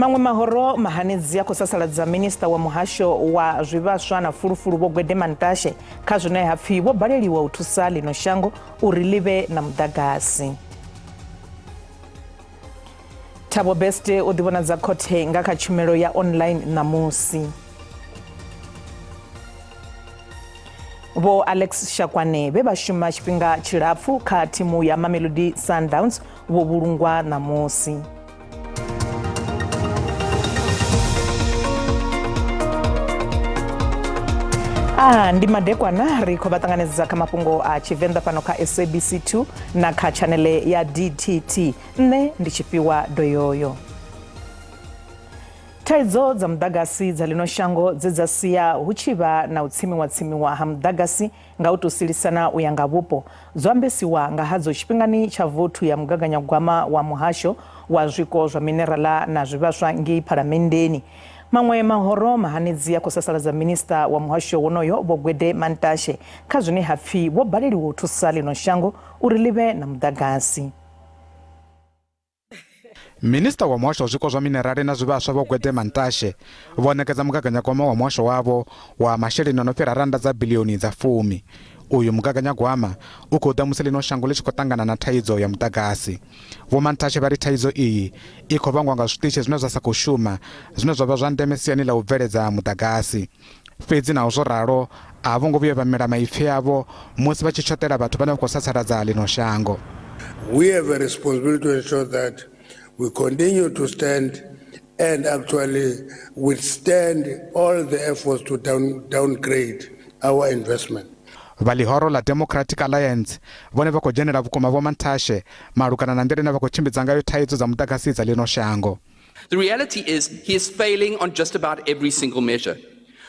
Mangwe mahoro mahanedzi ya kusasaladza minista wa muhasho wa zwivhaswa na fulufulu Vho Gwede Mantashe kha zwine hapfi vho baleliwa u thusa lino shango uri live na mudagasi. Thabo Beste o ḓivhonadza khothe nga kha tshumelo ya online namusi. Vho Alex Shakwane vhe vha shuma tshifhinga tshilapfu kha thimu ya Mamelodi Sundowns vho vhulungwa namusi. Ndi madekwana ri khou vha ṱanganedza kha mafhungo a Tshivenda fhano kha SABC 2 na kha chanele ya DTT. Nne ndi Tshifhiwa Doyoyo. Thaidzo dza mudagasi dza lino shango dza sia hu tshi vha na u tsimiwa ha mudagasi nga u tou silisana u ya nga vhupo zwo ambesiwa nga hadzo tshifhingani tsha vothu ya mugaganyagwama wa muhasho wa zwiko zwa minerala na zwivhaswa ngei phalamendeni. Mangwe mahoro mahanedzi ya kusasaladza minista wa muhasho wonoyo Vho Gwede Mantashe kha zwine hapfi vho baleliwa u thusa lino shango uri live na mudagasi. Minista wa muhasho wa zwiko zwa minerali na zwivhaswa Vho Gwede Mantashe vho ṋekedza mugaganyagwama wa muhasho wavho wa masheleni no fhira randa dza biḽioni dza 10. Uyu mugaganyagwama u khou ḓa musi lino shango ḽi tshi khou ṱangana na thaidzo ya mudagasi. Vho Mantashe vha ri thaidzo iyi i khou vhangwa nga zwiṱitshi zwine zwa sa khou shuma zwine zwa vha zwa ndeme siani ḽa u bveledza mudagasi. Fhedzi na zwo ralo a vho ngo vhuya vha mela maipfi avho musi vha tshi tshotela vhathu vhane vha khou sasaladza lino shango. We have a responsibility to ensure that we continue to stand and actually withstand all the efforts to downgrade our investment. Valihoro la Democratic Alliance vone vha khou dzhenela vhukuma Vho Mantashe malugana na nḓila ine vha khou tshimbidza ngayo thaidzo dza mudagasi dza lino shango. The reality is he is failing on just about every single measure.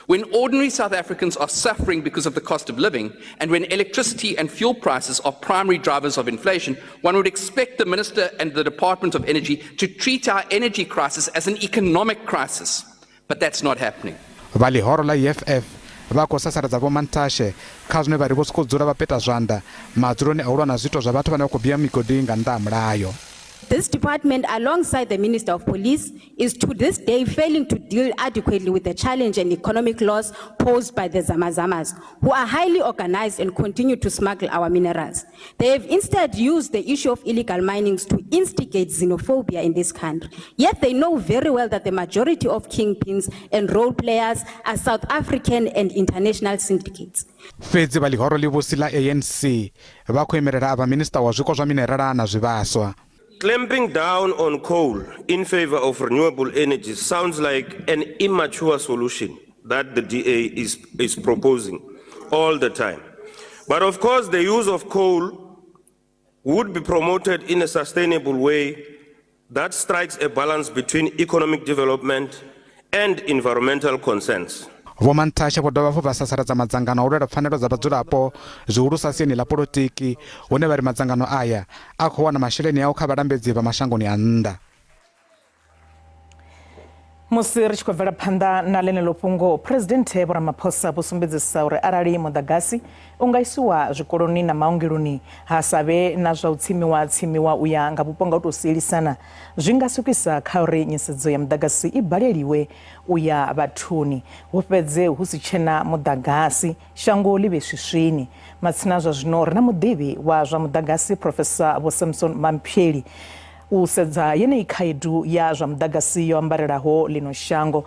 When ordinary South Africans are suffering because of the cost of living, and when electricity and fuel prices are primary drivers of inflation, one would expect the Minister and the Department of Energy to treat our energy crisis as an economic crisis. But that's not happening. Valihoro la EFF vha khou sasaladza Vho Mantashe kha zwine vha ri vho sokou dzula vha peta zwanḓa madzuloni a u lwa na zwiito zwa vhathu vhane vha khou bia migodi nga nnḓa ha mulayo. This department, alongside the Minister of Police, is to this day failing to deal adequately with the challenge and economic loss posed by the Zamazamas, who are highly organized and continue to smuggle our minerals. They have instead used the issue of illegal minings to instigate xenophobia in this country. Yet they know very well that the majority of kingpins and role players are South African and international syndicates. Fedzi Valihoro Livosi la ANC vha khou emelela ava minista wa zwiko zwa minerala na zwivhaswa. Clamping down on coal in favor of renewable energy sounds like an immature solution that the DA is proposing all the time. But of course, the use of coal would be promoted in a sustainable way that strikes a balance between economic development and environmental concerns. Vho Mantashe vho dovha vha sasaladza madzangano a u lwela pfanelo dza vhadzulapo zwihulusa siani ḽa polotiki hune vha ri madzangano aya a khou wana masheleni ao kha vhalambedzi vha mashangoni a nnḓa. Musi ri tshi khou bvela phanḓa na ḽeneḽo fhungo, Phuresidennde Vho Ramaphosa vho sumbedzisa uri arali mudagasi u nga isiwa zwikoloni na maongeloni ha sa vhe na zwa u tsimiwa u ya nga vhupo nga u tou sielisana, zwi nga swikisa kha uri nyisedzo ya mudagasi i baleliwe u ya vhathuni hu fhedze hu si tshena mudagasi shango ḽi vhe swiswini. Matsina zwa zwino ri na muḓivhi wa zwa mudagasi Profesa Vho Samson Mampheli u sedza yeneyi khaedu ya zwa mudagasi yo ambarelaho lino shango.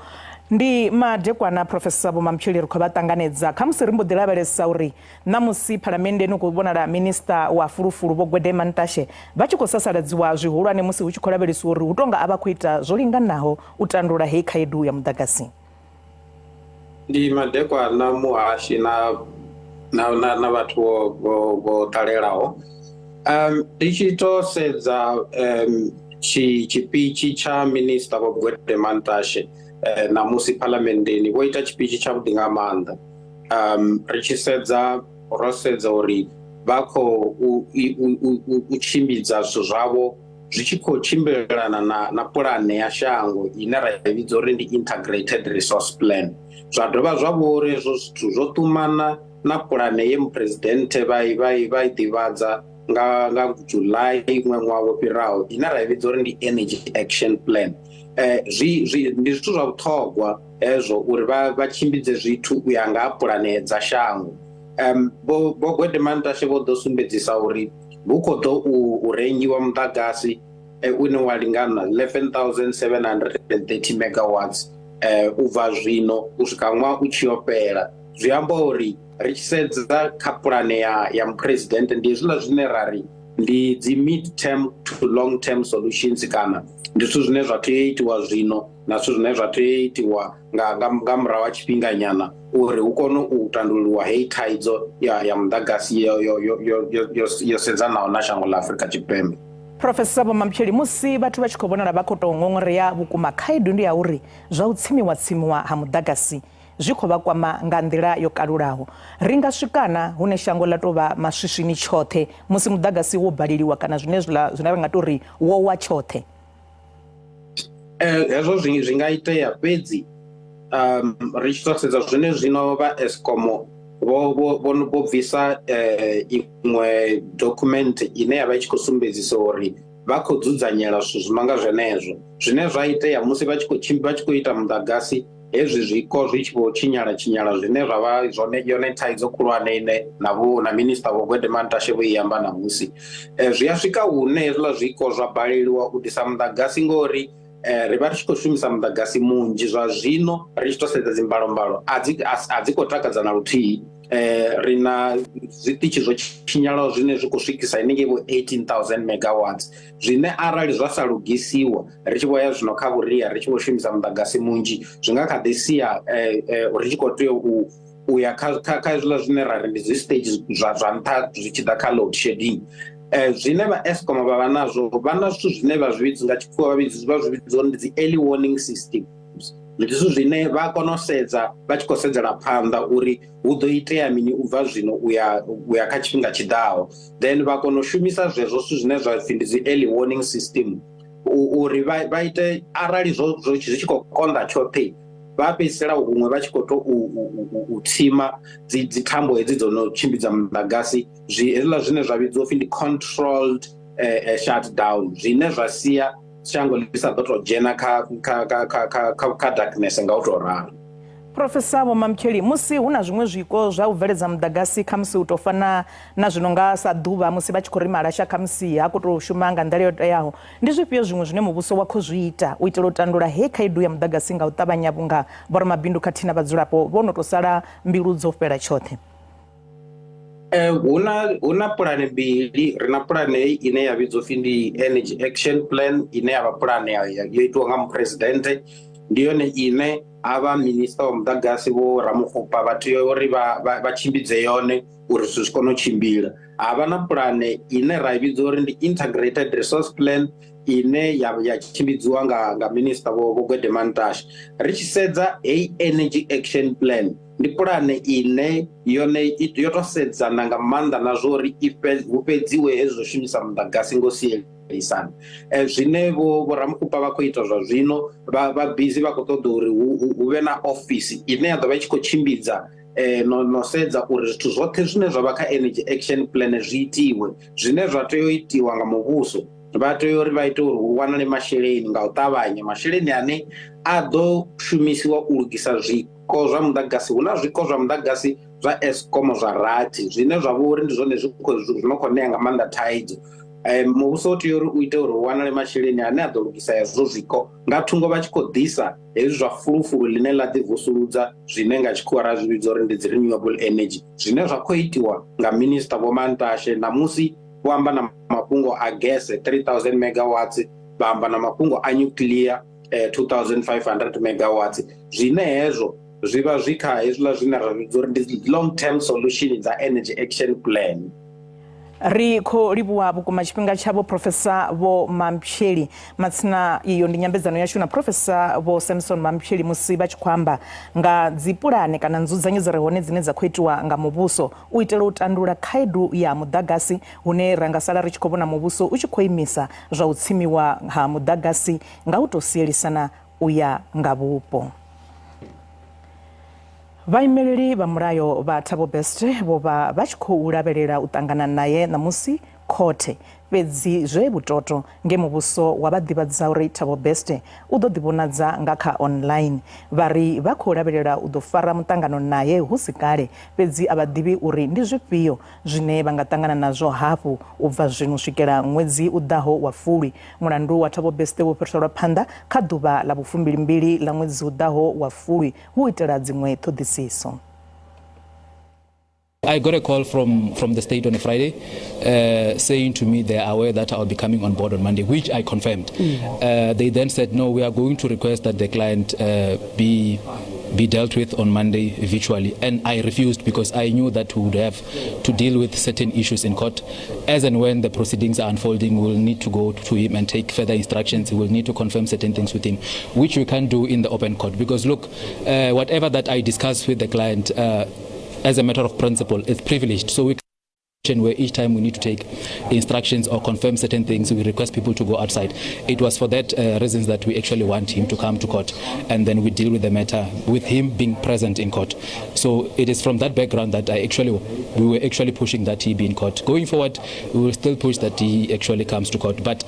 Ndi madekwana Profesa Vho Mampheli ri khou vha ṱanganedza kha musi ri mbo ḓi lavhelesa uri namusi phalamendeni u khou vhonala minista wa fulufulu Vho Gwede Mantashe vha tshi khou sasaladziwa zwihulwane musi hu tshi khou lavhelesiwa uri hu tonga a vha khou ita zwo linganaho u tandulula heyi khaedu ya mudagasi. Ndi madekwana muhashi na vhathu vho ṱalelaho. Ndi tshi to sedza tshipichi tsha minista Vho Gwede Mantashe namusi phalamendeni vho ita tshipichi tshavhuḓi nga maanḓa. Ri tshi sedza ro sedza uri vha khou u tshimbidza zwithu zwavho zwi tshi khou tshimbilelana na pulane ya shango ine ra i vhidza uri ndi integrated resource plan. Zwa dovha zwa vha uri hezwo zwithu zwo ṱumana na pulane ye muphuresidennde vha i ḓivhadza nga July ṅwaha wo fhiraho ine ra i vhidza uri ndi energy action plan. ndi zwithu zwa vhuṱhogwa hezwo uri vha tshimbidze zwithu u ya nga ha pulane dza shango. Vho Gwedemantashe vho ḓo sumbedzisa uri hu khou ḓo u rengiwa muḓagasi une wa lingana 11,730 megawatts u bva zwino u swika ṅwaha u tshi yo fhela. Zwi amba uri ri tshi sedza kha pulane ya muphuresidennde ndi hezwiḽa zwine ra ri ndi dzi mid term to long term solutions, kana ndi zwithu zwine zwa tea u itiwa zwino na zwithu zwine zwa tea u itiwa nga murahu ha tshifhinga nyana uri hu kone u tandululiwa heyi thaidzo ya muḓagasi yo sedzanaho na shango ḽa Afrika Tshipembe. Profesa Vho Mamtsheli, musi vhathu vha tshi khou vhonala vha khou tou ṅoṅoreya vhukuma, khaedu ndi ya uri zwa u tsimiwa ha muḓagasi zwi khou vha kwama nga nḓila yo kalulaho. Ri nga swikana hune shango ḽa tou vha maswishini tshoṱhe musi muḓagasi wo baleliwa kana zwine ri nga tou ri wo wa tshoṱhe? Hezwo zwi nga itea, fhedzi ri tshi tou sedza zwine zwino vha Eskom vho bvisa iṅwe document ine ya vha i tshi khou sumbedzisa uri vha khou dzudzanyela zwithu zwi nonga zwenezwo zwine zwa itea musi vha tshi khou ita muḓagasi, hezwi zwiko zwi tshi khou tshinyala zwine zwa vha zwone yone thaidzo khulwane ine na minista Vho Gwedemantashe vho i amba namusi. Zwi a swika hune hezwiḽa zwiko zwa baleliwa u disa muḓagasi ngori ri vha ri tshi khou shumisa muḓagasi munzhi. Zwa zwino ri tshi tou sedza dzimbalombalo a dzi khou takadza na luthihi. Ri na zwiṱitshi zwo tshinyalaho zwine zwi khou swikisa henengei vho 18,000 megawatts zwine arali zwa sa lugisiwa ri tshi vho ya zwino kha vhuria ri tshi vho shumisa muḓagasi munzhi zwi nga kha ḓi sia ri tshi khou tea u ya kha hezwiḽa zwine ra ri ndi zwi stage zwa nṱha zwi tshi ḓa kha load shedding. Zwine vha Eskom vha vha nazwo, vha na zwithu zwine vha zwi vhidza nga tshikhuwa vha zwi vhidza uri ndi dzi early warning systems. Ndi zwithu zwine vha kona u sedza vha tshi khou sedzela phanḓa uri hu ḓo itea mini u bva zwino u ya kha tshifhinga tshiḓaho, then vha kona u shumisa zwezwo zwithu zwine zwa pfhi ndi dzi early warning system uri vha ite arali zwi tshi khou konḓa tshoṱhe vha fhedzisela huṅwe vha tshi khou tou u tsima dzi thambo hedzi dzo no tshimbidza muḓagasi, hezwiḽa zwine zwa vhidziwa upfhi ndi controlled shutdown, zwine zwa sia shango ḽi sa ḓo tou dzhena kha darkness nga u tou ralo. Profesa Vho Mamtsheli, musi hu na zwiṅwe zwiko zwa u bveledza muḓagasi kha musi u tou fana na zwino nga sa ḓuvha musi vha tshi khou ri malasha kha musi ha khou tou shuma nga nḓila yo teaho, ndi zwifhio zwiṅwe zwine muvhuso wa khou zwi ita u itela u tandula he khaedu ya muḓagasi nga u ṱavhanya vhunga vhoramabindu khathihi na vhadzulapo vho no tou sala mbilu dzo fhela tshoṱhe? Hu na pulane mbili. Ri na pulane hei ine ya vhidzwa upfhi ndi energy action plan ine ya vha pulane yo itiwa nga muphuresidennde, ndi yone ine havha minista wa muḓagasi vho Ramokgopa vha tea uri vha tshimbidze yone uri zwithu zwi kone u tshimbila. Havha na pulane ine ra i vhidza uri ndi integrated resource plan ine ya tshimbidziwa nga minista Vho Gwedemantashe. Ri tshi sedza heyi energy action plan ndi pulane ine yone yo tou sedzana nga maanḓa na zwo uri hu fhedziwe hezwi zwo shumisa muḓagasi ngo sielisana. Zwine vho Ramokgopa vha khou ita zwa zwino vha busy vha khou ṱoḓa uri hu vhe na ofisi ine ya ḓo vha i tshi khou tshimbidza no sedza uri zwithu zwoṱhe zwine zwa vha kha energy action plan zwi itiwe. Zwine zwa tea u itiwa nga muvhuso vha tea uri vha ite uri hu wanale masheleni nga u ṱavhanya, masheleni ane a ḓo shumisiwa u lugisa zwiko zwa muḓagasi. Hu na zwiko zwa muḓagasi zwa Eskom zwa rathi zwine zwa vha uri ndi zwone zwino khou ṋea nga maanḓa thaidzo. Muvhuso u tea uri u ite uri hu wanale masheleni ane a ḓo lugisa hezwo zwiko nga thungo vha tshi khou ḓisa hezwi zwa fulufulu ḽine ḽa ḓivusuludza zwine nga tshikhuwa ra zwi vhidza uri ndi dzi renewable energy, zwine zwa khou itiwa nga minista Vho Mantashe. Namusi vho amba na mafhungo a gese 3,000 megawatts, vha amba na mafhungo a nuclear 2,500 megawatts, zwine hezwo zwi vha zwi kha hezwiḽa zwine ra vhidza uri ndi long term solution dza energy action plan. Ri khou livhuwa vhukuma tshifhinga tshavho Profesa Vho Mamtsheli. Matsina iyo ndi nyambedzano yashu na Profesa Vho Samson Mamtsheli musi vha tshi khou amba nga dzi pulane kana nzudzanyo dzi re hone dzine dza khou itiwa nga muvhuso u itela u tandula khaedu ya muḓagasi, hune ra nga sala ri tshi khou vhona muvhuso u tshi khou imisa zwa u tsimiwa ha muḓagasi nga u tou sielisana u ya nga vhupo. Vhaimeleli vha mulayo vha Thabo Best vho vha tshi khou lavhelela u ṱangana naye namusi khothe fhedzi zwe vhutoto nge muvhuso wa vha ḓivhadza uri Thabo Beste u ḓo ḓivhonadza nga kha online vhari vha khou lavhelela u ḓo fara muṱangano naye hu si kale fhedzi a vha ḓivhi uri ndi zwifhio zwine vha nga ṱangana nazwo hafhu u bva zwino u swikela ṅwedzi u ḓaho wa Fulwi. Mulandu wa Thabo Beste wo fhiriselwa phanḓa kha ḓuvha ḽa vhu22 ḽa ṅwedzi u ḓaho wa Fulwi hu itela dziṅwe ṱhoḓisiso. I got a call from the state on a Friday saying to me they are aware that I'll be coming on board on Monday, which I confirmed. They then said, no, we are going to request that the client be dealt with on Monday virtually. And I refused because I knew that we would have to deal with certain issues in court. As and when the proceedings are unfolding, we'll need to go to him and take further instructions. We'll need to confirm certain things with him, which we can't do in the open court. Because look, whatever that I discuss with the client, as a matter of principle, is privileged. So we can, where each time we need to take instructions or confirm certain things, we request people to go outside. It was for that reasons that we actually want him to come to court, and then we deal with the matter with him being present in court. So it is from that background that we were actually pushing that he be in court. Going forward, we will still push that he actually comes to court. But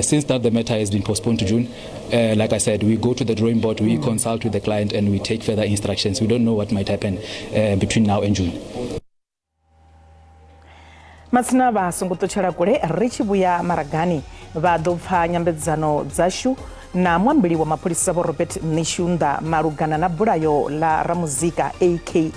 since that the matter has been postponed to June, like I said, we go to the drawing board, we consult with the client, and we take further instructions. We don't know what might happen between now and June. Matsina vha songo ṱutshela kule ri tshi vhuya maragani vha ḓo pfa nyambedzano dzashu na mwambili wa mapholisa vho Robert Nishunda malugana na bulayo la Ramuzika aka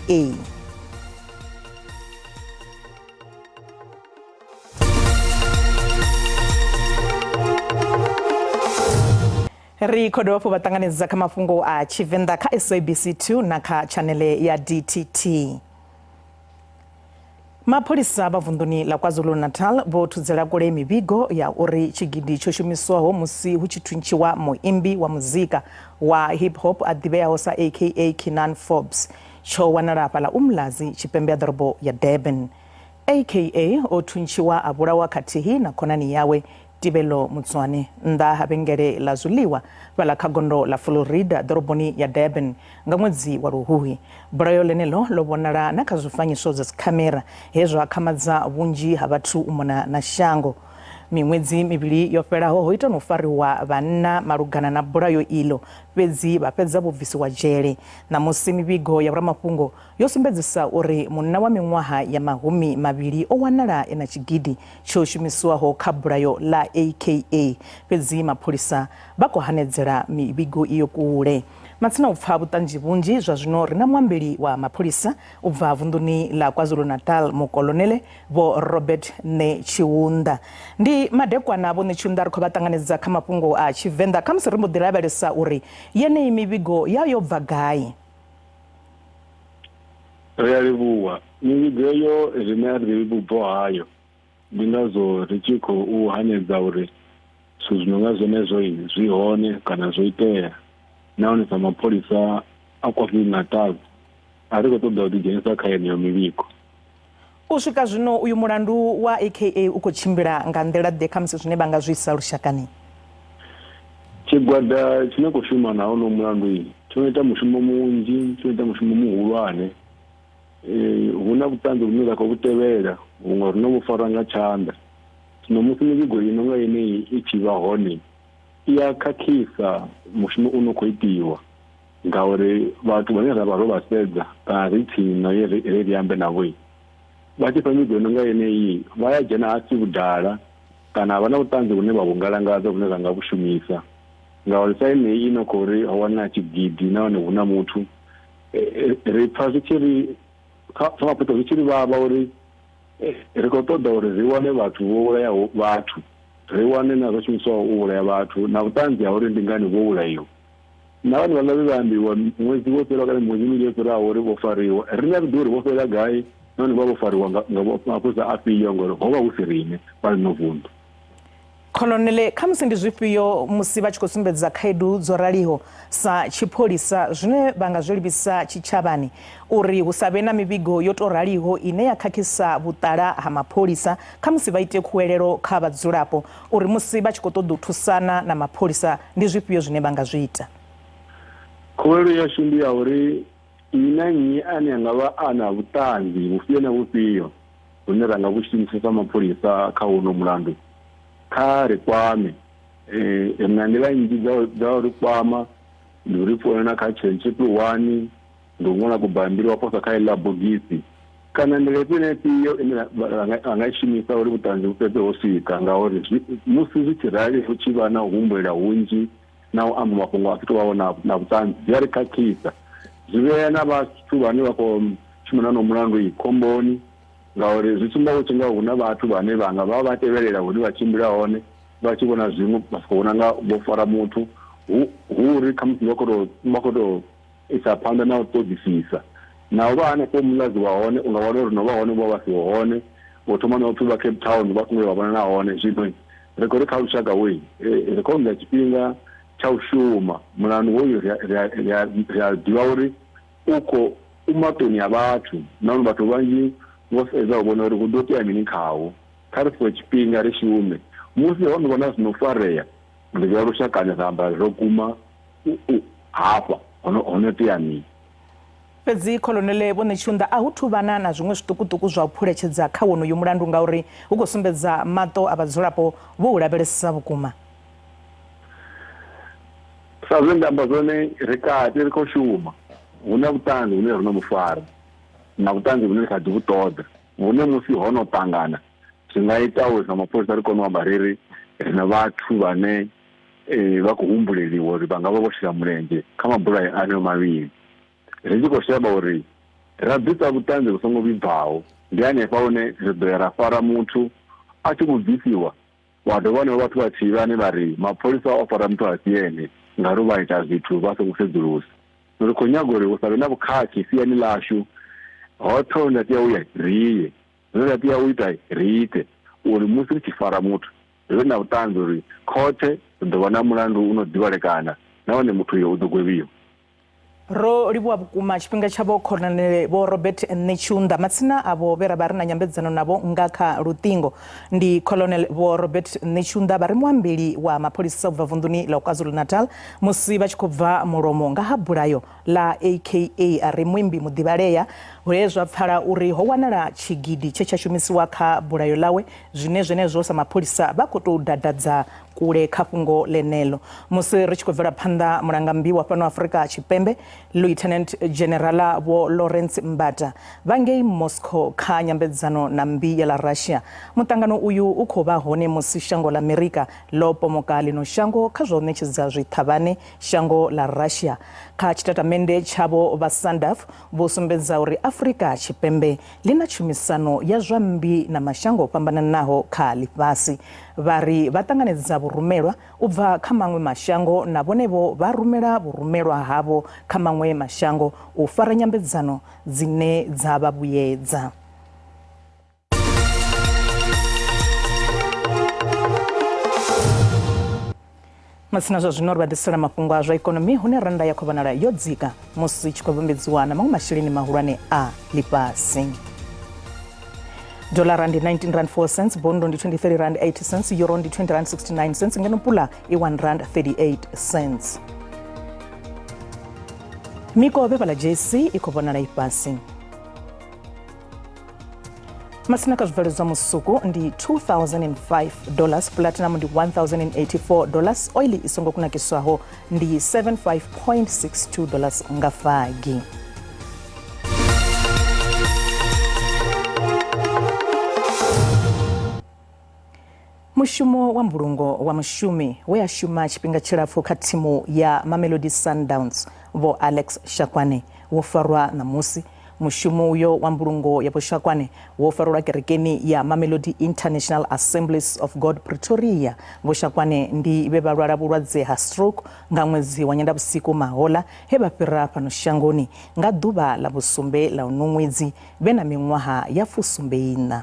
ri khodo vhapo vhaṱanganedza kha mafhungo a Tshivenda kha SABC 2 na kha chanele ya DTT. Mapholisa vha vunḓuni ḽa KwaZulu-Natal vho thudzela kule mivhigo ya uri tshigidi tsho shumiswaho musi hu tshi thuntshiwa muimbi wa muzika wa hip hop a ḓivheaho sa aka Kinan Forbes tsho wanala fhaḽa Umlazi tshipembe ya ḓorobo ya Durban. Aka o thuntshiwa a vhulawa khathihi na khonani yawe Tibelo Mutswane nnḓa ha vhengele ḽa zwiḽiwa fhaḽa kha gondo ḽa Florida ḓoroboni ya Durban nga ṅwedzi wa Luhuhi. Bulayo ḽeneḽo ḽo vhonala na kha zwifanyiso zwa dzikhamera hezwo akhamadza vhunzhi ha vhathu u mona na shango. Miṅwedzi mivhili yo fhelaho ho ita no fariwa vhanna malugana na bulayo iḽo fhedzi vha fhedza vho bvisiwa dzhele na musi mivhigo ya Mafhungo yo sumbedzisa uri munna wa miṅwaha ya mahumi mavhili o wanala ena tshigidi tsho shumiswaho kha bulayo la aka fhedzi mapholisa vha khou hanedzela mivhigo iyo kule. Matsina u pfa vhuṱanzi vhunzhi zwa zwino ri na mwambili wa mapholisa u bva vunḓuni ḽa KwaZulu-Natal mukolonele vho Robert Neshunda. Ndi madekwana vho Neshunda ri khou vha ṱanganedza kha mafhungo a Tshivenda kha musi ri mbo ḓi lavhelesa uri yeneyi mivhigo yo bva gai. Ri a livhuwa mivhigo yo zwine a ri vhubvo hayo ndi ngazwo ri tshi khou hanedza uri zwithu zwi no nga zwenezwo zwi hone kana zwo itea. Nahone sa mapholisa a KwaZulu-Natal a ri khou ṱoḓa u ḓidzhenisa kha yeneyo mivhigo. U swika zwino uyu mulandu wa aka u khou tshimbila nga nḓila ḓe kha musi zwine vha nga zwi isa lushakani? Tshigwada tshine khou shuma na hono mulandu tsho ita mushumo munzhi, tsho ita mushumo muhulwane. Hu na vhuṱanzi vhune vha khou vhu tevhela, huṅwe ri no vhu farwa nga tshanḓa. Zwino musi mivhigo ino nga yeneyi i tshi vha hone ya khakhisa mushumo uno khou itiwa ngauri vhathu vhane ra vha ro vha sedza kana ri tsini na ye ri ambe navho vha tshi fha mivhigo ino nga yeneyi vha ya dzhena hasi vhudala kana vha na vhuṱanzi vhune vha vhungalangadza vhune ra nga vhu shumisa ngauri sa yeneyi ino khou ri ho wana tshigidi nahone hu na muthu ri pfa zwi tshi ri kha mapholisa zwi tshi ri vhavha uri ri khou ṱoḓa uri ri wane vhathu vho vhulayaho vhathu, ri wane na zwo shumiswaho u vhulaya vhathu na vhuṱanzi ha uri ndi ngani vho vhulaiwa. Na vhane vha nga vha ambiwa ṅwedzi wo fhela kana miṅwedzi mivhili yo fhelaho uri vho fariwa, ri nga ḓi uri vho fhela gai nahone vha vho fariwa nga mapholisa afhio ngori ho vha hu si riṋe vha ḽino vunḓu. Kolonele kha musi ndi zwifhio musi vha tshi khou sumbedza khaedu dzo raliho sa tshipholisa zwine vha nga zwi livhisa tshitshavhani uri hu sa vhe na mivhigo yo to raliho ine ya khakhisa vhuṱala ha mapholisa kha musi vha ite khuwelelo kha vhadzulapo uri musi vha tshi khou ṱoḓa u thusana na mapholisa ndi zwifhio zwine vha nga zwi ita? Khuwelelo yashu ndi ya uri nnyi na nnyi ane anga vha ana vhuṱanzi vhufhio na vhufhio hune ra nga vhushumisa sa mapholisa kha uno mulandu kha ri kwame na nḓila nnzhi dza uri kwama ndi uri founa kha Triple 1 ndi u ṅwala kubambiri wa posa kha iḽa bogisi kana nḓila ifhio ine a nga shumisa uri vhuṱanzi vhu fhedze ho swika ngauri musi zwi tshi rali hu tshi vha na u humbulela hunzhi na u amba mafhungo a si tou vhaho na vhuṱanzi zwi a ri khakhisa zwi vhea na vhathu vhane vha khou shumana na mulandu khomboni ngauri zwi tsumba u tshi nga hu na vhathu vhane vhanga vha vha tevhelela hune vha tshimbila hone vha tshi vhona zwiṅwe vha khou vhona nga vho fara muthu hu uri kha musi vha khou tou isa phanḓa na u ṱoḓisisa na u vha hanefho mulazi wa hone u nga wana uri no vha hone vho vha siho hone vho thoma na vhathu vha Cape Town vha songo vha vhona na hone zwino ri khou ri kha lushaka wei ri khou nga tshifhinga tsha u shuma mulandu hoyu ri a ḓivha uri u maṱoni a vhathu nahone vhathu vhanzhi vho sedza u vhona uri hu ḓo tea mini khawo kha ri fhiwe tshifhinga ri shume musi ho no vhona zwino farea ri vhuya lushakani ra amba ro kuma hafha hono tea mini fhedzi Colonel Vho Tshivenda a hu thuvhana na zwiṅwe zwiṱukuṱuku zwa u phuletshedza kha wonoyu mulandu ngauri hu khou sumbedza maṱo a vhadzulapo vho u lavhelesa vhukuma sa zwe nda amba zwone ri kati ri khou shuma hu na vhuṱanzi hune ri no mufara na vhuṱanzi vhune ri kha ḓi vhu ṱoḓa vhune musi ho no ṱangana zwi nga ita uri na mapholisa ri kone u amba ri na vhathu vhane vha khou humbuleliwa uri vha nga vha vho shela mulenzhe kha mabulayo aneyo mavhili ri tshi khou shavha uri ra bvisa vhuṱanzi vhu songo vhibvaho ndi hanefha hune ri ḓo ya ra fara muthu a tshi khou bvisiwa wa dovha hanevho vhathu vhathihi vhane vha ri mapholisa o fara muthu a si ene ngauri vha ita zwithu vha songo sedzulusa ri khou nyaga uri hu sa vhe na vhukhakhi siani ḽashu hoṱhe nda tea u ya ri ye zwine nda tea u ita ri ite uri musi ri tshi fara muthu ri vhe na vhuṱanzi uri khothe ri ḓo vha na mulandu u no ḓivhalekana nahone muthu uyo u ḓo gwevhiwa ro livhuwa vhukuma tshifhinga tshavho Colonel Vho Robert Tshivenda matsina avho vhe ra vha ri na nyambedzano navho nga kha luṱingo ndi Colonel Vho Robert Tshivenda vha ri muambeli wa mapholisa u bva vunḓuni ḽa KwaZulu-Natal musi vha tshi khou bva mulomo nga ha bulayo ḽa AKA a ri muimbi muḓivhalea hune zwa pfala uri ho wanala tshigidi tshe tsha shumisiwa kha bulayo ḽawe zwine zwenezwo sa mapholisa vha khou tou dadadza kule kha fhungo ḽeneḽo musi ri tshi khou bvela phanḓa mulangambi wa fhano Afrika Tshipembe Lieutenant General Vho Lawrence Mbata vha ngei Moscow kha nyambedzano na mbi ya ḽa Russia muṱangano uyu u khou vha hone musi shango ḽa Amerika ḽo pomoka ḽino shango kha zwa u ṋetshedza zwithavhani shango ḽa Russia kha tshitatamennde tshavho vha SANDF vho sumbedza uri Afrika Tshipembe ḽi na tshumisano ya zwa mbi na mashango o fhambananaho kha ḽifhasi vha ri vha ṱanganedza vhurumelwa u bva kha maṅwe mashango na vhonevho vha rumela vhurumelwa havho kha maṅwe mashango u fara nyambedzano dzine dza vha vhuyedza. Masina zwa zwino ri vha ḓisela mafhungo a zwa ikonomi hune rannda ya khou vhonala yo dzika musi i tshi khou vhumbedziwa na maṅwe masheleni mahulwane a ḽifhasi. Dollar ndi 19 rand 4 cents, bondo ndi 23 rand 80 cents, euro ndi 20 rand 69 cents, ngeno pula i 1 rand 38 cents. Mikovhe vala JC i khou vhonala i fhasi. Masina ka zwibveledzwa musuku ndi $2,005, platinum ndi $1,084, oil i songo kunakiswaho ndi $75.62 nga fagi. Mushumo wa mbulungo wa mushumi we a shuma tshifhinga tshilapfu kha thimu ya Mamelodi Sundowns Vho Alex Shakwane wo farwa na musi mushumo uyo wa mbulungo ya Vho Shakwane wo farwa kerekeni ya Mamelodi International Assemblies of God Pretoria. Vho Shakwane ndi vhe vhalwala vhulwadze ha stroke nga ṅwedzi wa Nyendavhusiku mahola he vha fhira fhano shangoni nga ḓuvha ḽa vhusumbe ḽa uno ṅwedzi vhe na miṅwaha ya 94.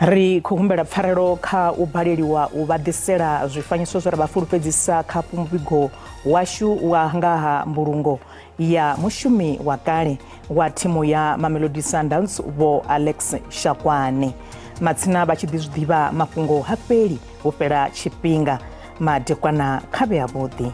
Ri khou humbela pfarelo kha u baleliwa u vha ḓisela zwifanyiso zwe ra vha fulufhedzisa kha muvhigo washu wa ngaha mbulungo ya mushumi wa kale wa thimu ya Mamelodi Sundowns Vho Alex Shakwane. Matsina vha tshi ḓi zwiḓivha mafhungo ha fheli hu fhela tshifhinga madekwana kha vhe avhuḓi.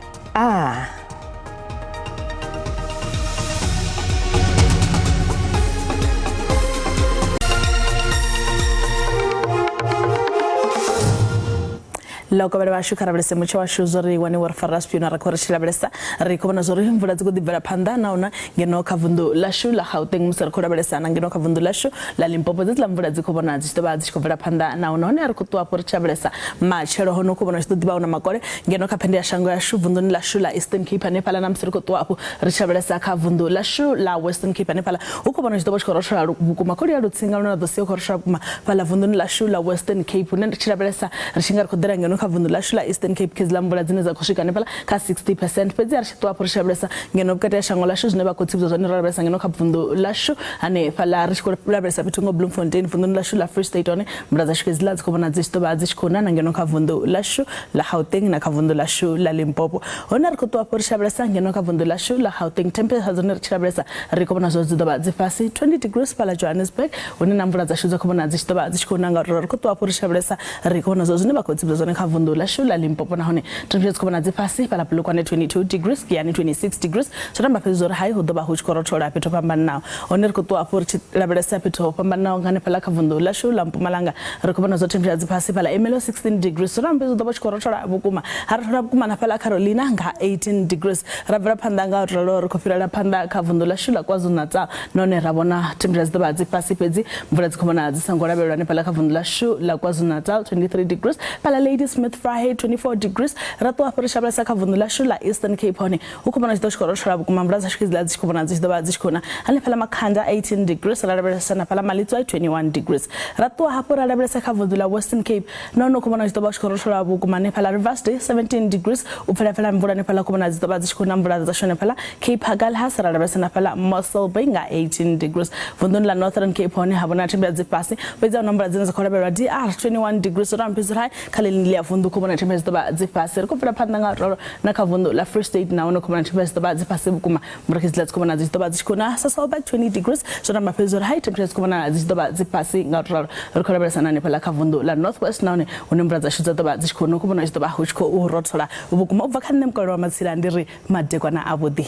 loko bale bashu kharabelese mutsho wa shuzori wani war faras piona rakhorishila belesa rikobana zori mvula dzikudibvera phanda naona ngeno khavundu lashu la Gauteng musar khorabelesa ngeno khavundu lashu la Limpopo dzitla mvula dzikobona dzitoba dzikobvera phanda naona one ari kutwa por chabelesa machero hono kubona chitudiba una makore ngeno kaphende ya shango ya shuvundu lashu la Eastern Cape nepala namsir kutwa apo richabelesa khavundu lashu la Western Cape nepala ukubona chitoba chkorosha kumakori ya rutsinga na dosio korosha kuma pala vundu lashu la Western Cape ne richabelesa rishinga kodera ngeno khavundu lashu la Eastern Cape kizlamvula dzineza kushika nepala ka 60% pedzi architwa por chabelesa ngeno bukati ya shango lashu zvineba kutsibzo zvani rabelesa ngeno khavundu lashu ane pala richkorabelesa pitungo Bloemfontein vundu lashu la Free State one mbraza shkezila dzikobona dzitoba dzikona ngeno khavundu lashu la Gauteng na khavundu lashu la Limpopo ona rikotwa por chabelesa ngeno khavundu lashu la Gauteng temperature zone richabelesa rikobona zodzidoba dzifasi 20 degrees pala Johannesburg one namvula dzashuza kubona dzitoba dzikona ngaro rikotwa por chabelesa rikona zozvineba kutsibzo zone khavundu lashu la Limpopo na hone temperature zikobona dzifasi pala Polokwane 22 degrees yani 26 degrees choramba pezora high hodoba huchkorotora pito pambana one rikotwa por chabelesa pito pambana ngane pala khavundu lashu la Mpumalanga rikobona zo temperature dzifasi pala Emelo 16 degrees choramba pezodoba chkorotora bukuma harora bukuma na pala Carolina nga 18 degrees rabra pandanga rolo rikofira la panda khavundu lashu la KwaZulu-Natal none rabona temperature zidoba dzifasi pedzi mvula dzikobona dzisangora belwa ne pala khavundu lashu la KwaZulu-Natal 23 degrees pala Ladysmith Vryheid 24 degrees ratwa por chabelesa khavundu lashu la Eastern Cape hone ukubona zidoshkoro shara bukuma mbraza shkizila dzikobona zidoba dzikona ale pala Makhanda 18 degrees rabelesa na pala Malitswa 21 degrees ratwa hapo rabelesa khavundu la Western Cape nono kubona zidoba shkoro shara bukuma ne pala Rivers Day 17 degrees uphala mvula ne pala kubona zidoba dzikona mvula zashone pala Cape Hagal has rabelesa na pala Mossel Bay nga 18 degrees vundu la Northern Cape hone habona temperature zipasi beza nombra zinza khorabelwa DR 21 degrees rampizrai khaleni ya vundu kubona temperature zidoba zipasi rikopfera phanda nga na khavundu la Free State na ono kubona temperature zidoba zipasi bukuma mrakizila zikubona zidoba zikona Sasolburg 20 degrees zoramba pezora high temperature zikubona zidoba zipasi nga rikhorabelesa na pala khavundu la Northwest na one unemvura zashuza zidoba zikona kubona zidoba huchko urotsola ubukuma ubva khanne mkolo wa matsila ndiri madekwana abudi